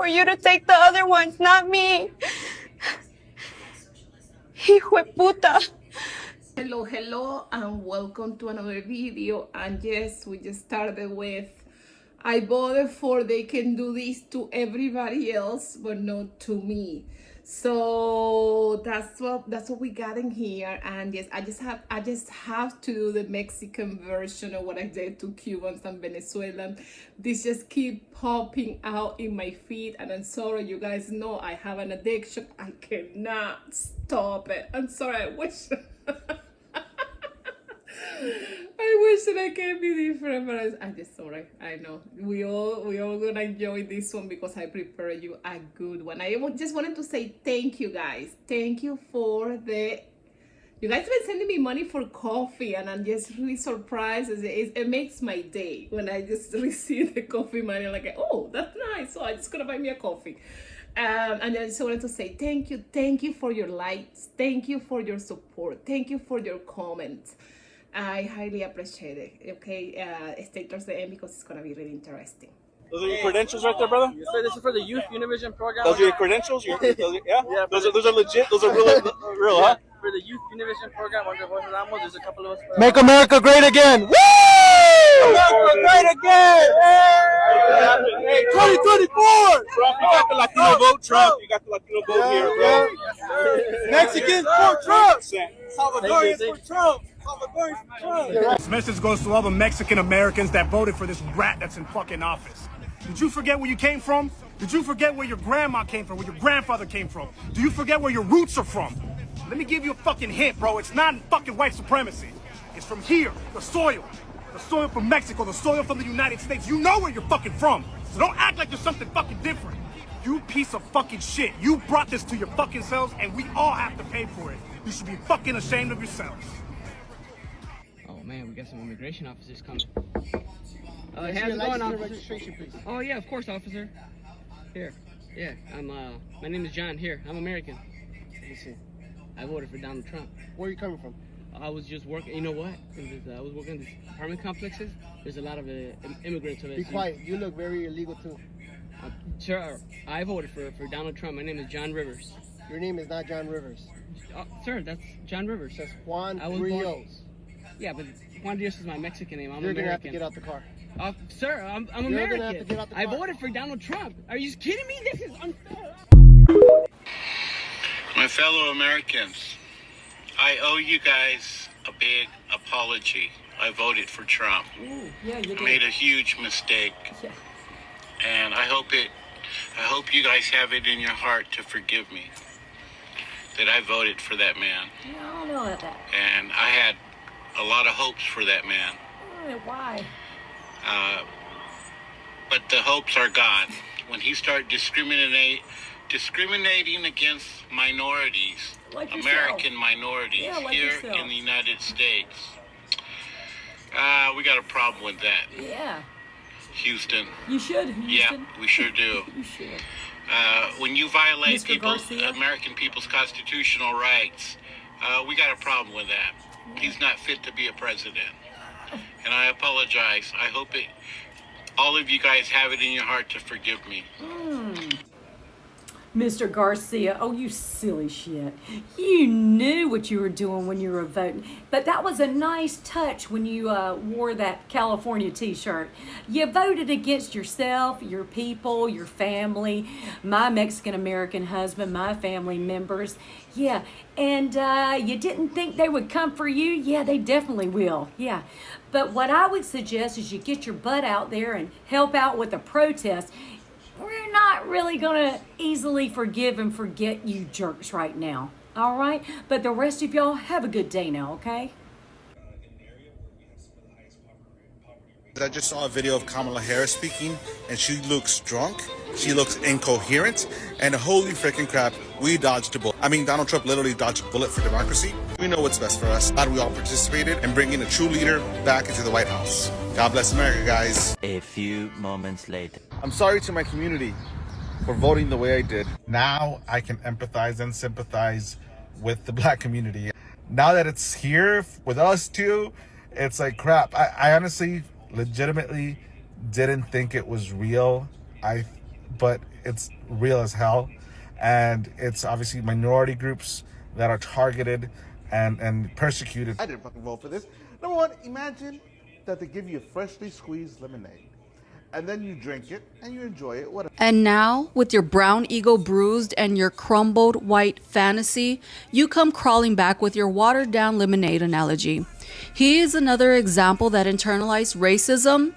for you to take the other ones, not me. Hijo de puta. Hello, and welcome to another video. And yes, we just started with, I voted for they can do this to everybody else, but not to me. So that's what we got in here. And yes, I just have to do the Mexican version of what I did to Cubans and Venezuelans. This just keep popping out in my feed, and I'm sorry, you guys know I have an addiction. I cannot stop it. I'm sorry, I wish I wish that I can be different, but I'm just sorry. I know we all gonna enjoy this one because I prepared you a good one. I just wanted to say thank you guys. Thank you for you guys have been sending me money for coffee, and I'm just really surprised. It makes my day when I just receive the coffee money. I'm like, oh, that's nice. So I'm just gonna buy me a coffee. And I just wanted to say thank you for your likes, thank you for your support, thank you for your comments. I highly appreciate it. Okay, stay towards the end because it's gonna be really interesting. Those are your credentials right there, brother? Yes, sir. This is for the Youth Univision program. Those are your credentials? Yeah? Those are legit? Those are real, huh? For the Youth Univision program under Voices Amos, there's a couple of us. Make America great again! Woo! America great again! Hey, 2024! Trump, you got the Latino vote. Trump, you got the Latino vote here, bro. Yeah. Mexicans for Trump! Salvadorians for Trump! This message goes to all the Mexican Americans that voted for this rat that's in fucking office. Did you forget where you came from? Did you forget where your grandma came from, where your grandfather came from? Do you forget where your roots are from? Let me give you a fucking hint, bro. It's not fucking white supremacy. It's from here, the soil from Mexico, the soil from the United States. You know where you're fucking from. So don't act like you're something fucking different. You piece of fucking shit. You brought this to your fucking selves, and we all have to pay for it. You should be fucking ashamed of yourselves. Oh man, we got some immigration officers coming. How's it going, officer? Registration, please. Oh yeah, of course, officer. Here, yeah, my name is John. Here, I'm American. Let me see. I voted for Donald Trump. Where are you coming from? I was just working. You know what? I was working in these apartment complexes. There's a lot of immigrants. Be quiet. You look very illegal too. Sir, I voted for Donald Trump. My name is John Rivers. Your name is not John Rivers. Sir, that's John Rivers. That's Juan Rios. Yeah, but Juan Rios is my Mexican name. I'm You're American. gonna have to get out the car. Sir, I'm You're American. gonna have to get out the car. I voted for Donald Trump. Are you kidding me? This is unfair. My fellow Americans, I owe you guys a big apology. I voted for Trump. Ooh, yeah, you did. Made a huge mistake. Yeah. And I hope you guys have it in your heart to forgive me that I voted for that man. Yeah, I don't know about that. And I had a lot of hopes for that man. Why? But the hopes are gone. When he started discriminating against minorities, Like American minorities, Yeah, like here yourself. in the United States, we got a problem with that. Yeah. Houston. You should, Houston. Yeah, we sure do. You should. When you violate Mr. Garcia? American people's constitutional rights, we got a problem with that. He's not fit to be a president. And I apologize. I hope all of you guys have it in your heart to forgive me. Mr. Garcia, oh, you silly shit. You knew what you were doing when you were voting. But that was a nice touch when you wore that California t-shirt. You voted against yourself, your people, your family, my Mexican-American husband, my family members. Yeah, and you didn't think they would come for you? Yeah, they definitely will, yeah. But what I would suggest is you get your butt out there and help out with the protest. We're not really going to easily forgive and forget you jerks right now, all right? But the rest of y'all have a good day now, okay? I just saw a video of Kamala Harris speaking, and she looks drunk, she looks incoherent, and holy freaking crap, we dodged a bullet. I mean, Donald Trump literally dodged a bullet for democracy. We know what's best for us. Glad we all participated in bringing a true leader back into the White House. God bless America, guys. A few moments later. I'm sorry to my community for voting the way I did. Now I can empathize and sympathize with the black community. Now that it's here with us too, it's like crap. I honestly, legitimately didn't think it was real. But it's real as hell. And it's obviously minority groups that are targeted and persecuted. I didn't fucking vote for this. Number one, imagine that they give you freshly squeezed lemonade, and then you drink it and you enjoy it. Whatever. And now, with your brown ego bruised and your crumbled white fantasy, you come crawling back with your watered down lemonade analogy. He is another example that internalized racism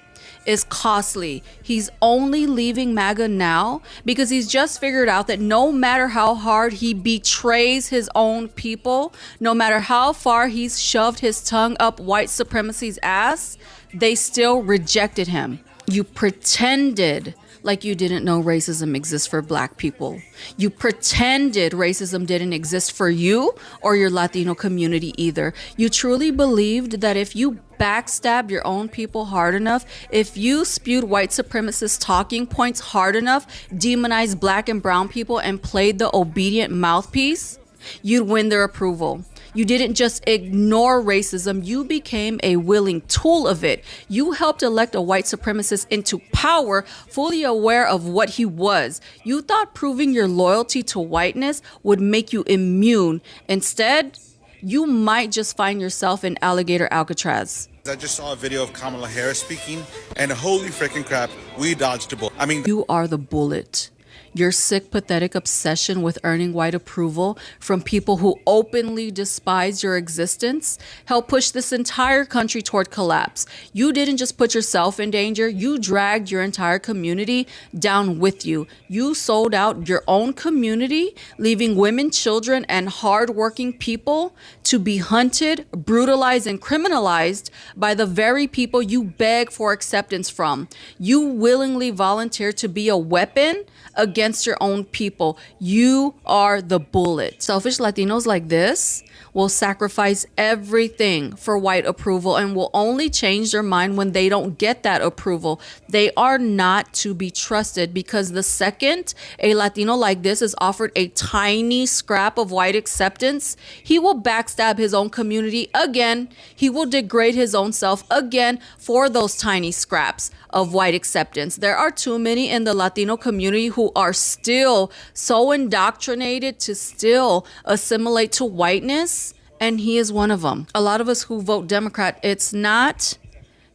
is costly. He's only leaving MAGA now because he's just figured out that no matter how hard he betrays his own people, no matter how far he's shoved his tongue up white supremacy's ass, they still rejected him. You pretended like you didn't know racism exists for black people. You pretended racism didn't exist for you or your Latino community either. You truly believed that if you backstabbed your own people hard enough, if you spewed white supremacist talking points hard enough, demonized black and brown people, and played the obedient mouthpiece, you'd win their approval. You didn't just ignore racism, you became a willing tool of it. You helped elect a white supremacist into power, fully aware of what he was. You thought proving your loyalty to whiteness would make you immune. Instead, you might just find yourself in alligator Alcatraz. I just saw a video of Kamala Harris speaking, and holy freaking crap, we dodged a bullet. I mean, you are the bullet. Your sick, pathetic obsession with earning white approval from people who openly despise your existence helped push this entire country toward collapse. You didn't just put yourself in danger, you dragged your entire community down with you. You sold out your own community, leaving women, children, and hardworking people to be hunted, brutalized, and criminalized by the very people you beg for acceptance from. You willingly volunteered to be a weapon against your own people. You are the bullet. Selfish Latinos like this will sacrifice everything for white approval and will only change their mind when they don't get that approval. They are not to be trusted because the second a Latino like this is offered a tiny scrap of white acceptance, he will backstab his own community again. He will degrade his own self again for those tiny scraps of white acceptance. There are too many in the Latino community who are still so indoctrinated to still assimilate to whiteness, and he is one of them. A lot of us who vote Democrat, it's not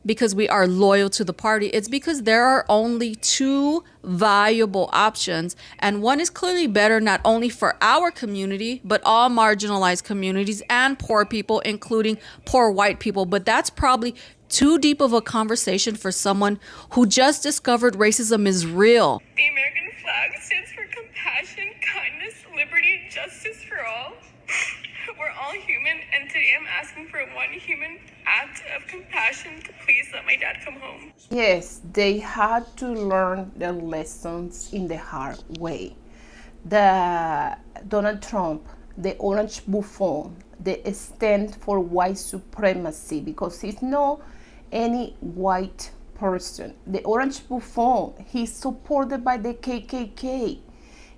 because we are loyal to the party. It's because there are only two viable options, and one is clearly better not only for our community, but all marginalized communities and poor people, including poor white people. But that's probably too deep of a conversation for someone who just discovered racism is real. The American flag stands for compassion, kindness, liberty, justice for all. We're all human, and today I'm asking for one human act of compassion to please let my dad come home. Yes, they had to learn their lessons in the hard way. The Donald Trump, the orange buffoon, they stand for white supremacy because he's not any white person. The orange buffoon, he's supported by the KKK.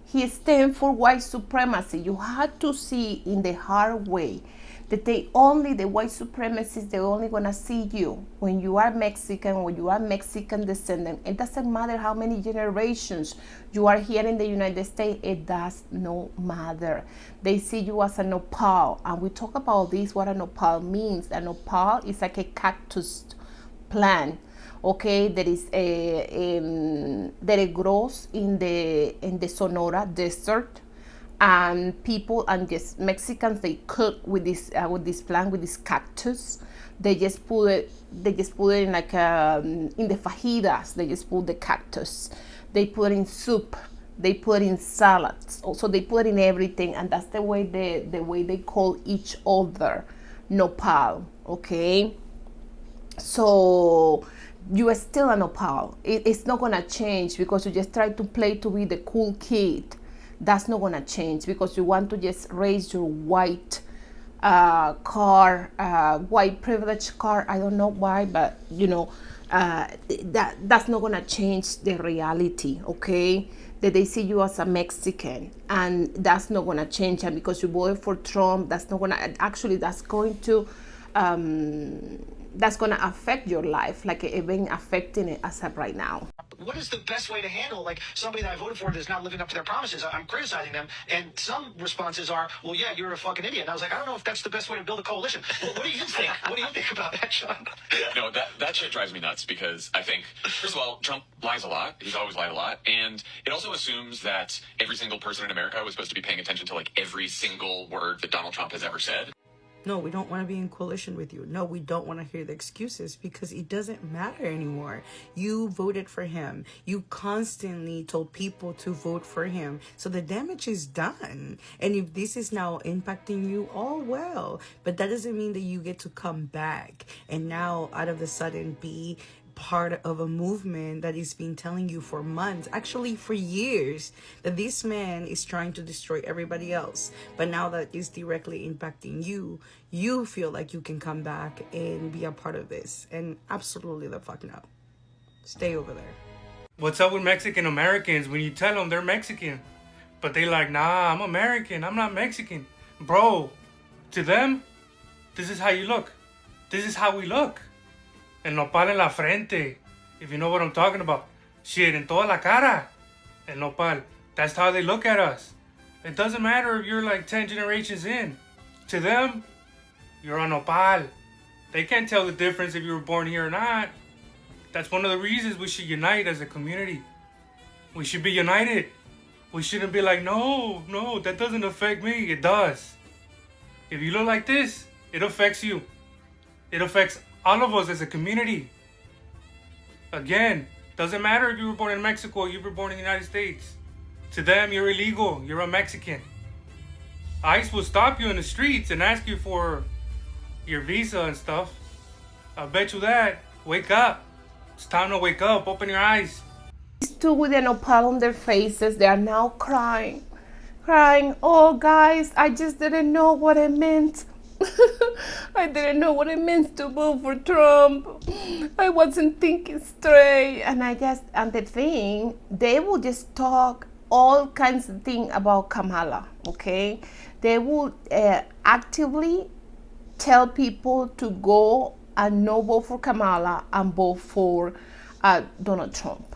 He stands for white supremacy. You had to see in the hard way that the white supremacists, they're only gonna see you when you are Mexican, when you are Mexican descendant. It doesn't matter how many generations you are here in the United States, it does no matter. They see you as a nopal, and we talk about this, what a nopal means. A nopal is like a cactus plant, okay, that it grows in the Sonora desert, and people and just Mexicans, they cook with this plant, with this cactus. They just put it in like in the fajitas. They just put the cactus. They put it in soup. They put it in salads. Also, they put it in everything, and that's the way they call each other, nopal. Okay, so you are still a nopal. It's not gonna change because you just try to play to be the cool kid. That's not gonna change because you want to just raise your white car, white privilege car. I don't know why, but you know, that's not gonna change the reality, okay? That they see you as a Mexican, and that's not gonna change. And because you voted for Trump, that's not gonna, actually that's going to affect your life, like it's been affecting it as of right now. What is the best way to handle, like, somebody that I voted for that's not living up to their promises? I'm criticizing them, and some responses are, well, yeah, you're a fucking idiot. And I was like, I don't know if that's the best way to build a coalition. What do you think? What do you think about that, Sean? No, that shit drives me nuts because I think, first of all, Trump lies a lot. He's always lied a lot. And it also assumes that every single person in America was supposed to be paying attention to, like, every single word that Donald Trump has ever said. No, we don't want to be in coalition with you. No, we don't want to hear the excuses because it doesn't matter anymore. You voted for him. You constantly told people to vote for him. So the damage is done. And if this is now impacting you, all well. But that doesn't mean that you get to come back and now out of the sudden be part of a movement that has been telling you for months, actually for years, that this man is trying to destroy everybody else. But now that it's directly impacting you, you feel like you can come back and be a part of this. And absolutely the fuck no. Stay over there. What's up with Mexican Americans when you tell them they're Mexican? But they like, nah, I'm American, I'm not Mexican. Bro, to them, this is how you look. This is how we look. El nopal en la frente, if you know what I'm talking about. Shit, en toda la cara. El nopal. That's how they look at us. It doesn't matter if you're like 10 generations in. To them, you're a nopal. They can't tell the difference if you were born here or not. That's one of the reasons we should unite as a community. We should be united. We shouldn't be like, no, that doesn't affect me. It does. If you look like this, it affects you. It affects all of us as a community. Again, doesn't matter if you were born in Mexico or you were born in the United States. To them, you're illegal. You're a Mexican. ICE will stop you in the streets and ask you for your visa and stuff. I bet you that. Wake up. It's time to wake up. Open your eyes. These two with a nopal on their faces, they are now crying. Oh, guys, I just didn't know what it meant. I didn't know what it means to vote for Trump. I wasn't thinking straight. And the thing, they will just talk all kinds of things about Kamala, okay? They will actively tell people to go and not vote for Kamala and vote for Donald Trump.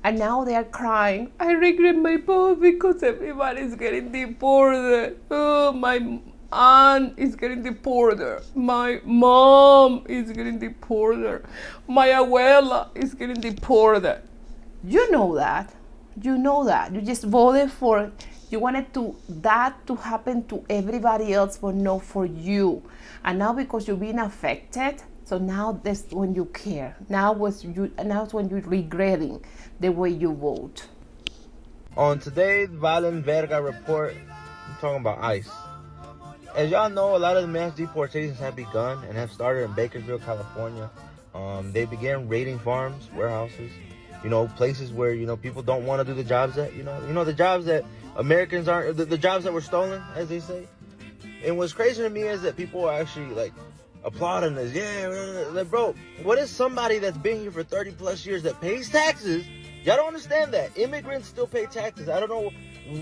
And now they are crying, I regret my vote because everybody's getting deported. Oh, my aunt is getting deported. My mom is getting deported. My abuela is getting deported. You know that. You know that. You just voted for, you wanted that to happen to everybody else, but not for you. And now because you're being affected, so now that's when you care. Now it's when you're regretting the way you vote. On today's Valen Verga report, I'm talking about ICE. As y'all know, a lot of the mass deportations have begun and have started in Bakersfield, California. They began raiding farms, warehouses, places where, people don't want to do the jobs that, the jobs that Americans aren't, the jobs that were stolen, as they say. And what's crazy to me is that people are actually, applauding this. Yeah, bro, what is somebody that's been here for 30 plus years that pays taxes? Y'all don't understand that. Immigrants still pay taxes. I don't know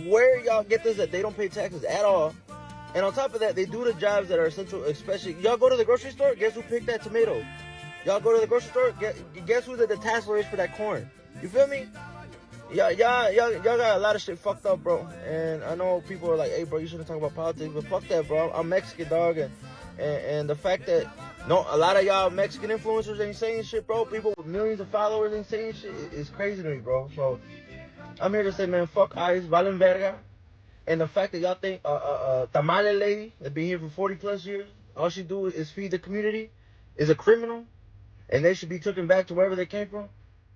where y'all get this, that they don't pay taxes at all. And on top of that, they do the jobs that are essential, especially, y'all go to the grocery store, guess who picked that tomato? Y'all go to the grocery store, guess who the tasseler is for that corn? You feel me? Y'all got a lot of shit fucked up, bro. And I know people are like, hey, bro, you shouldn't talk about politics, but fuck that, bro. I'm Mexican, dog, and the fact that a lot of y'all Mexican influencers ain't saying shit, bro. People with millions of followers ain't saying shit. It's crazy to me, bro. So I'm here to say, man, fuck ICE, valen verga. And the fact that y'all think tamale lady that been here for 40 plus years, all she do is feed the community, is a criminal, and they should be taken back to wherever they came from,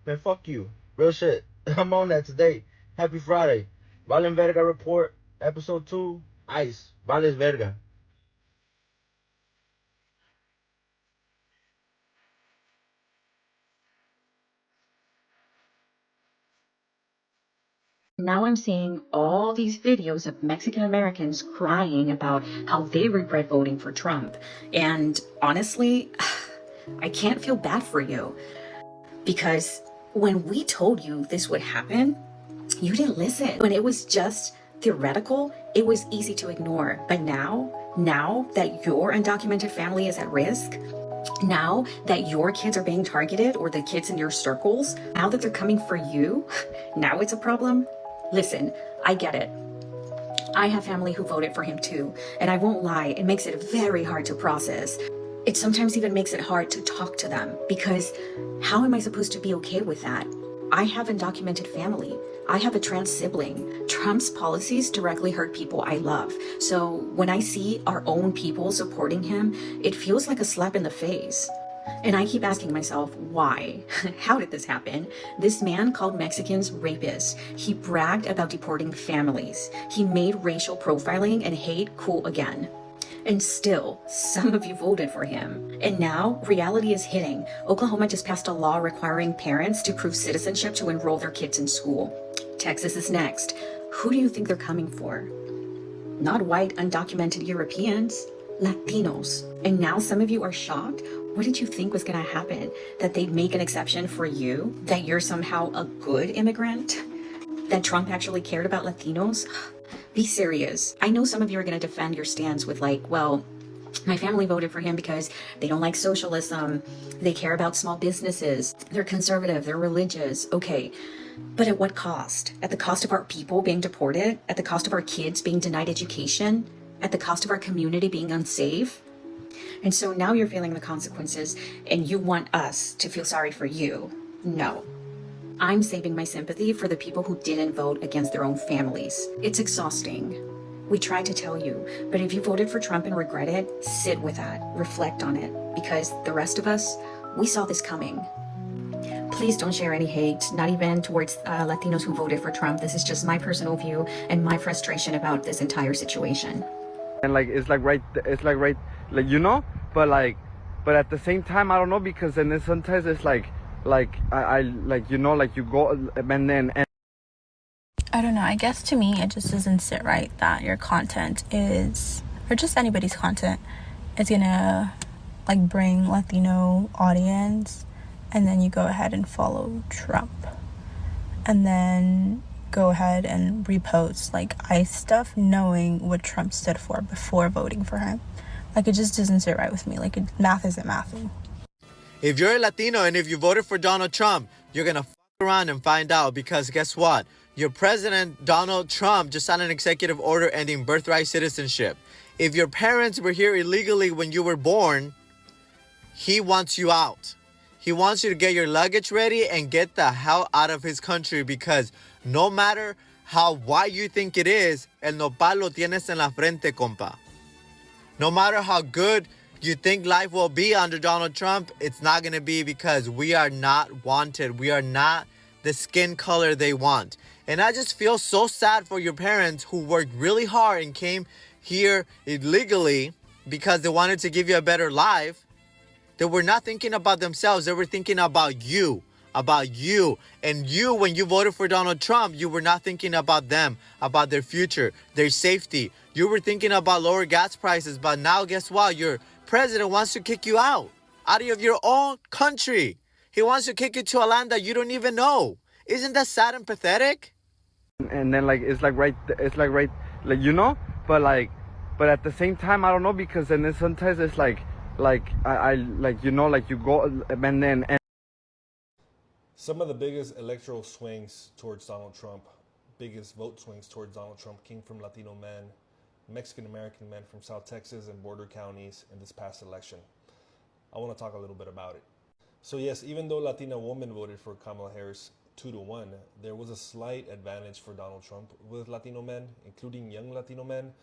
man, fuck you. Real shit. I'm on that today. Happy Friday. Valen Verga Report, Episode 2, ICE, Vales Verga. Now I'm seeing all these videos of Mexican Americans crying about how they regret voting for Trump. And honestly, I can't feel bad for you. Because when we told you this would happen, you didn't listen. When it was just theoretical, it was easy to ignore. But now that your undocumented family is at risk, Now that your kids are being targeted, or the kids in your circles, now that they're coming for you, now it's a problem? Listen, I get it. I have family who voted for him too, and I won't lie, it makes it very hard to process. It sometimes even makes it hard to talk to them, because how am I supposed to be okay with that? I have undocumented family. I have a trans sibling. Trump's policies directly hurt people I love. So when I see our own people supporting him, it feels like a slap in the face. And I keep asking myself, why? How did this happen? This man called Mexicans rapists. He bragged about deporting families. He made racial profiling and hate cool again. And still, some of you voted for him. And now, reality is hitting. Oklahoma just passed a law requiring parents to prove citizenship to enroll their kids in school. Texas is next. Who do you think they're coming for? Not white, undocumented Europeans, Latinos. And now some of you are shocked? What did you think was gonna happen? That they'd make an exception for you? That you're somehow a good immigrant? That Trump actually cared about Latinos? Be serious. I know some of you are gonna defend your stance with like, well, my family voted for him because they don't like socialism. They care about small businesses. They're conservative, they're religious. Okay, but at what cost? At the cost of our people being deported? At the cost of our kids being denied education? At the cost of our community being unsafe? And so now you're feeling the consequences and you want us to feel sorry for you. No. I'm saving my sympathy for the people who didn't vote against their own families. It's exhausting. We tried to tell you, but if you voted for Trump and regret it, sit with that, reflect on it, because the rest of us, we saw this coming. Please don't share any hate, not even towards Latinos who voted for Trump. This is just my personal view and my frustration about this entire situation. And like it's like right, but at the same time I don't know, because then sometimes it's like I you go and then. I don't know, I guess to me it just doesn't sit right that your content is, or just anybody's content, is gonna like bring Latino audience, and then you go ahead and follow Trump, and then go ahead and repost like ICE stuff knowing what Trump stood for before voting for him. Like, it just doesn't sit right with me. Like, math isn't mathing. If you're a Latino and if you voted for Donald Trump, you're gonna fuck around and find out, because guess what? Your president, Donald Trump, just signed an executive order ending birthright citizenship. If your parents were here illegally when you were born, he wants you out. He wants you to get your luggage ready and get the hell out of his country, because no matter how white you think it is, el nopal lo tienes en la frente, compa. No matter how good you think life will be under Donald Trump, it's not going to be, because we are not wanted. We are not the skin color they want. And I just feel so sad for your parents who worked really hard and came here illegally because they wanted to give you a better life. They were not thinking about themselves. They were thinking about you. And you, when you voted for Donald Trump, you were not thinking about them, about their future, their safety. You were thinking about lower gas prices, but now guess what? Your president wants to kick you out of your own country. He wants to kick you to a land that you don't even know. Isn't that sad and pathetic? And then but at the same time I don't know, because then sometimes it's you go and then. Some of the biggest electoral swings towards Donald Trump, biggest vote swings towards Donald Trump, came from Latino men, Mexican-American men from South Texas and border counties in this past election. I want to talk a little bit about it. So yes, even though Latina women voted for Kamala Harris 2-1, there was a slight advantage for Donald Trump with Latino men, including young Latino men.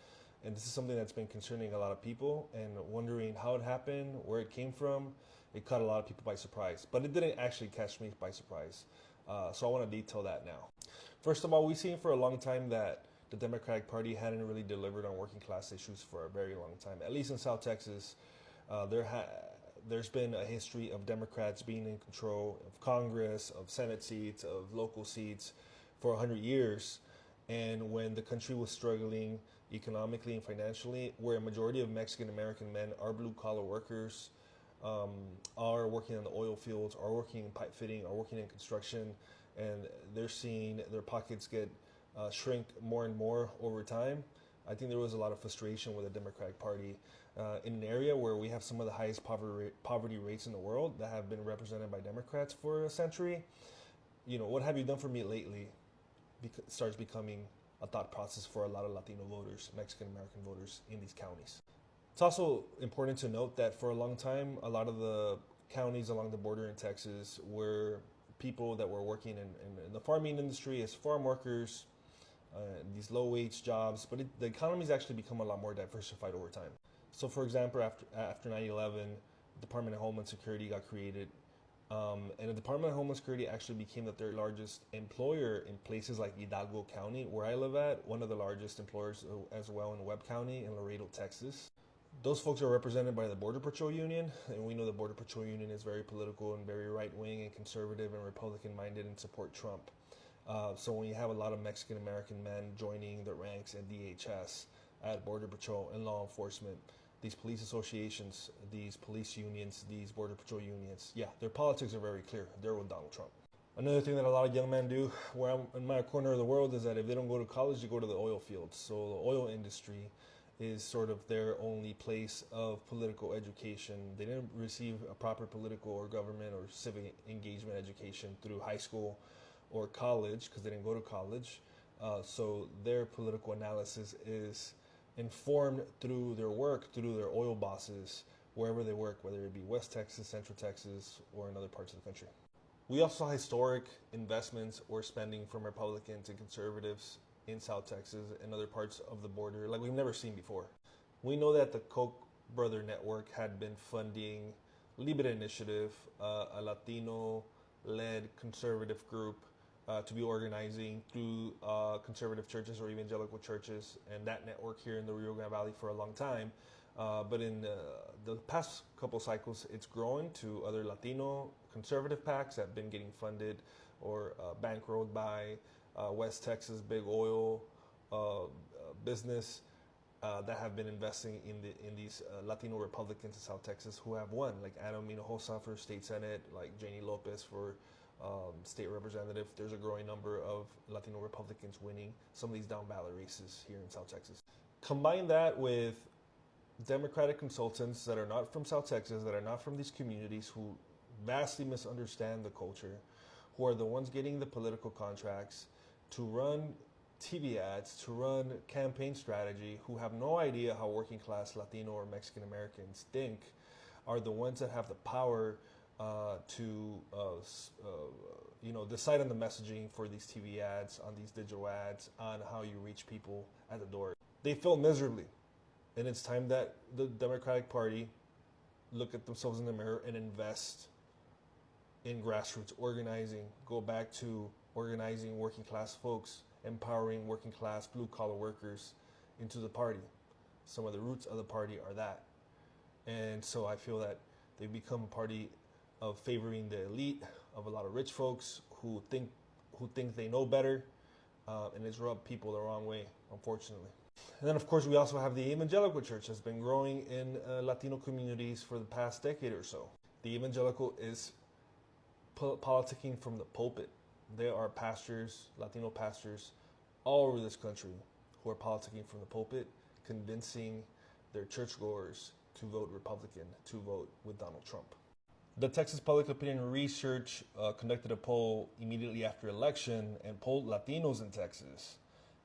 And this is something that's been concerning a lot of people and wondering how it happened, where it came from. It caught a lot of people by surprise, but it didn't actually catch me by surprise. So I want to detail that now. First of all, we've seen for a long time that the Democratic Party hadn't really delivered on working class issues for a very long time. At least in South Texas, there's been a history of Democrats being in control of Congress, of Senate seats, of local seats for 100 years. And when the country was struggling economically and financially, where a majority of Mexican-American men are blue-collar workers, are working in the oil fields, are working in pipe fitting, are working in construction, and they're seeing their pockets get shrink more and more over time. I think there was a lot of frustration with the Democratic Party in an area where we have some of the highest poverty rates in the world that have been represented by Democrats for a century. You know, what have you done for me lately starts becoming a thought process for a lot of Latino voters, Mexican American voters in these counties. It's also important to note that for a long time, a lot of the counties along the border in Texas were people that were working in the farming industry as farm workers, these low-wage jobs, but the economy's actually become a lot more diversified over time. So for example, after 9/11, the Department of Homeland Security got created, and the Department of Homeland Security actually became the third largest employer in places like Hidalgo County, where I live at, one of the largest employers as well in Webb County and Laredo, Texas. Those folks are represented by the Border Patrol Union, and we know the Border Patrol Union is very political and very right-wing and conservative and Republican-minded and support Trump. So when you have a lot of Mexican-American men joining the ranks at DHS, at Border Patrol and law enforcement, these police associations, these police unions, these Border Patrol unions, yeah, their politics are very clear. They're with Donald Trump. Another thing that a lot of young men do where I'm in my corner of the world is that if they don't go to college, they go to the oil fields. So the oil industry is sort of their only place of political education. They didn't receive a proper political or government or civic engagement education through high school or college because they didn't go to college. So their political analysis is informed through their work, through their oil bosses, wherever they work, whether it be West Texas, Central Texas, or in other parts of the country. We also saw historic investments or spending from Republicans and conservatives in South Texas and other parts of the border like we've never seen before. We know that the Koch brother network had been funding Libre Initiative, a Latino-led conservative group to be organizing through conservative churches or evangelical churches, and that network here in the Rio Grande Valley for a long time. But in the past couple cycles, it's grown to other Latino conservative PACs that have been getting funded or bankrolled by West Texas big oil business that have been investing in these Latino Republicans in South Texas who have won, like Adam Hinojosa for state senate, like Janie Lopez for state representative. There's a growing number of Latino Republicans winning some of these down ballot races here in South Texas. Combine that with Democratic consultants that are not from South Texas, that are not from these communities, who vastly misunderstand the culture, who are the ones getting the political contracts to run TV ads, to run campaign strategy, who have no idea how working class Latino or Mexican Americans think, are the ones that have the power to decide on the messaging for these TV ads, on these digital ads, on how you reach people at the door. They fail miserably. And it's time that the Democratic Party look at themselves in the mirror and invest in grassroots organizing, go back to organizing working class folks, empowering working class blue collar workers into the party. Some of the roots of the party are that. And so I feel that they've become a party of favoring the elite, of a lot of rich folks who think they know better, and it's rubbed people the wrong way, unfortunately. And then, of course, we also have the evangelical church that's been growing in Latino communities for the past decade or so. The evangelical is politicking from the pulpit. There are pastors, Latino pastors, all over this country who are politicking from the pulpit, convincing their churchgoers to vote Republican, to vote with Donald Trump. The Texas Public Opinion Research conducted a poll immediately after election and polled Latinos in Texas.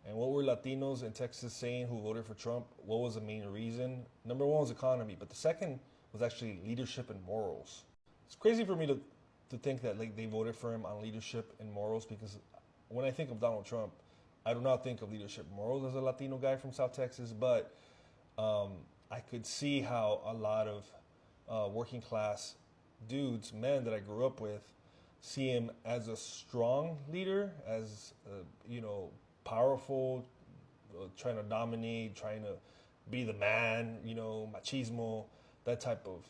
And what were Latinos in Texas saying who voted for Trump? What was the main reason? Number one was economy, but the second was actually leadership and morals. It's crazy for me to think that they voted for him on leadership and morals, because when I think of Donald Trump, I do not think of leadership and morals as a Latino guy from South Texas, but I could see how a lot of working class dudes, men that I grew up with, see him as a strong leader, as powerful, trying to dominate, trying to be the man, machismo, that type of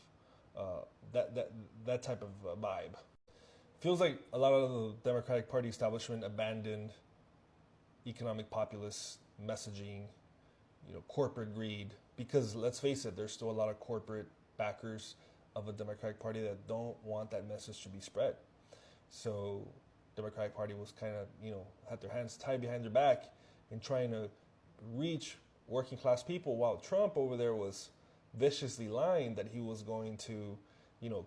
vibe. Feels like a lot of the Democratic Party establishment abandoned economic populist messaging, corporate greed, because let's face it, there's still a lot of corporate backers of a Democratic Party that don't want that message to be spread. So Democratic Party was kind of, had their hands tied behind their back in trying to reach working class people, while Trump over there was viciously lying that he was going to,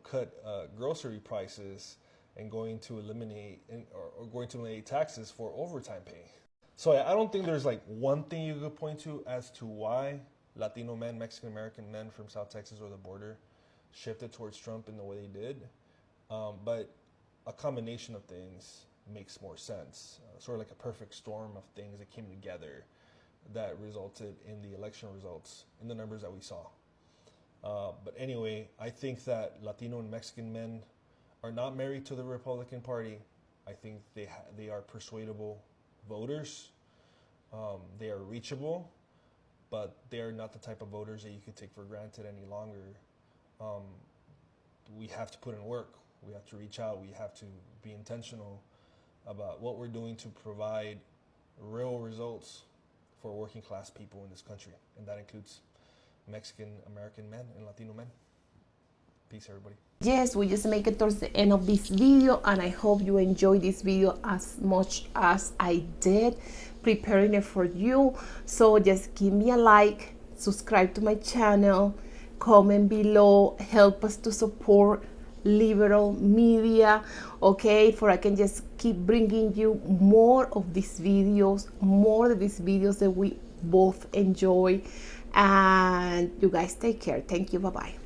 cut grocery prices and going to eliminate or going to eliminate taxes for overtime pay. So I don't think there's like one thing you could point to as to why Latino men, Mexican American men from South Texas or the border shifted towards Trump in the way they did. But a combination of things makes more sense. Sort of like a perfect storm of things that came together that resulted in the election results and the numbers that we saw. But anyway, I think that Latino and Mexican men are not married to the Republican Party. I think they are persuadable voters. They are reachable, but they are not the type of voters that you could take for granted any longer. We have to put in work. We have to reach out. We have to be intentional about what we're doing to provide real results for working class people in this country. And that includes Mexican American men and Latino men. Peace, everybody. Yes, we just make it towards the end of this video, and I hope you enjoyed this video as much as I did preparing it for you. So just give me a like, subscribe to my channel, comment below, help us to support liberal media, okay, for I can just keep bringing you more of these videos, that we both enjoy. And you guys take care. Thank you. Bye-bye.